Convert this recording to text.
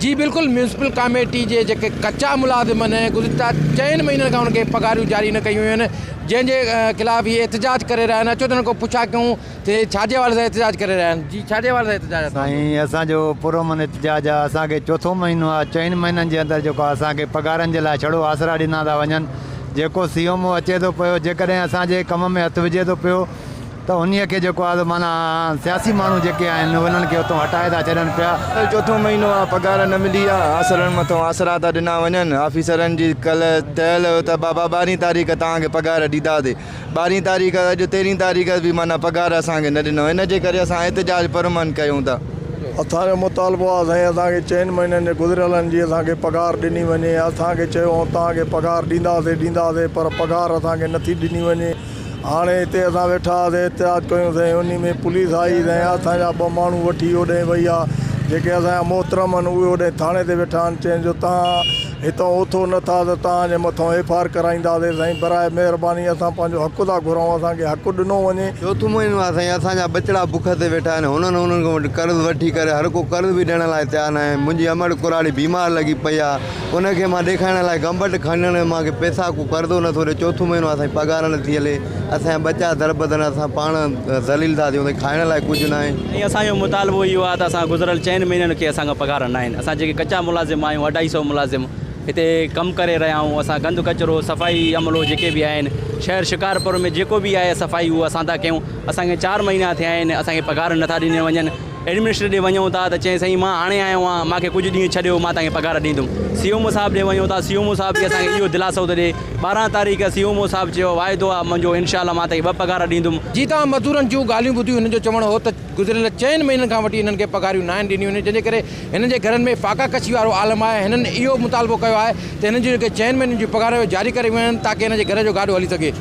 जी बिल्कुल, municipal committee जे जेके कच्चा मुलाज़िम आहिनि गुज़िरियल 4 महीननि खां उनखे पगारियूं जारी न कयूं आहिनि, जंहिंजे ख़िलाफ़ इहे एहतजाज करे रहिया आहिनि। अचो त उन्हनि खां पुछा कयूं ते छाजे वाले सां एहतजाज करे रहिया आहिनि। जी छाजे वाले सां एहतजाज आहे? साईं असांजो पुरअमन एहतजाज आहे। असांखे चोथों महीनो आहे, 4 महीननि जे अंदरि जेको आहे असांखे पगारनि जे लाइ छड़ो आसरा ॾिना था वञनि। जेको CMO अचे थो पियो, जेकॾहिं असांजे कम में हथु विझे थो पियो त उन्हीअ खे जेको आहे माना सियासी माण्हू जेके आहिनि उन्हनि खे उतां हटाए था छॾनि पिया। चौथों महीनो आहे, पगार न मिली आहे, आसरनि मथां आसरा था ॾिना वञनि। ऑफिसरनि जी कल्ह ठहियल हुयो त बाबा 12 तारीख़ तव्हांखे पगार ॾींदासीं, 12 तारीख़ अॼु 13 तारीख़ बि माना पगार असांखे न ॾिनो। इन जे करे असां एहतजाज परमन कयूं था। असांजो मुतालबो आहे साईं असांखे 4 महीननि जे गुज़िरियलनि जी असांखे पगार ॾिनी वञे। असांखे चयो तव्हांखे पगार ॾींदासीं पर पगार असांखे नथी ॾिनी वञे। हाणे हिते असां वेठा हुआसीं, एहतजाज कयूं साईं। उन में पुलिस आई साईं, असांजा 2 माण्हू वठी होॾे वई आहे। जेके असांजा मोहतरम आहिनि उहे होॾे थाणे ते वेठा आहिनि। चवनि जो तव्हां हितां उथो नथा त तव्हांजे मथां FIR कराईंदासीं। साईं बराए महिरबानी असां पंहिंजो हक़ था घुरूं, असांखे हक़ु ॾिनो वञे। चोथों महीनो आहे साईं, असांजा बचड़ा बुख ते वेठा आहिनि। उन्हनि खां कर्ज़ वठी करे हर को कर्ज़ बि ॾियण लाइ तयारु न आहे। मुंहिंजी अमड़ कुराड़ी बीमार लॻी पई आहे, उनखे मां ॾेखारण लाइ गंबट खणण मूंखे पैसा को कर्ज़ो नथो ॾिए। चोथों महीनो आहे साईं, पगार नथी हले। असांजा बच्चा दरबदर, असां पाण ज़लील था थियूं, खाइण लाइ कुझु न आहे। असांजो मुतालबो इहो आहे त असां गुज़िरियल 4 महीननि खे असांखे पगार न आहिनि। असां जेके कच्चा मुलाज़िम आहियूं, 250 मुलाज़िम हिते कमु करे रहिया आहियूं। असां गंद कचिरो, सफ़ाई अमलो जेके बि आहिनि, शहर शिकारपुर में जेको बि आहे सफ़ाई उहा असां था कयूं। असांखे 4 महीना थिया आहिनि, असांखे पगार नथा ॾिने वञनि। एडमिनिस्ट्रेट ॾे वञूं था त चए साईं मां हाणे आयो आहियां, मूंखे कुझु ॾींहं छॾियो, मां तव्हांखे पगार ॾींदुमि। CMO साहिब ॾे वञूं था, CMO साहिब बि असांखे इहो दिलासो थो ॾिए। 12 तारीख़ CMO साहिब चयो वाइदो आहे मुंहिंजो, इनशाला मां तव्हांखे 2 पगार ॾींदुमि। जी तव्हां मज़दूरनि जूं ॻाल्हियूं ॿुधियूं। हिननि जो चवणु हो त गुज़िरियल 4 महीननि खां वठी हिननि खे पगारियूं न आहिनि ॾिनियूं आहिनि, जंहिंजे करे हिननि जे घरनि में फाका कशी वारो आलम आहे। हिननि इहो मुतालबो कयो आहे त हिननि जूं जेके 4 महीननि जूं पगार जारी करे वञनि ताकी हिन जे घर जो गाॾो हली सघे।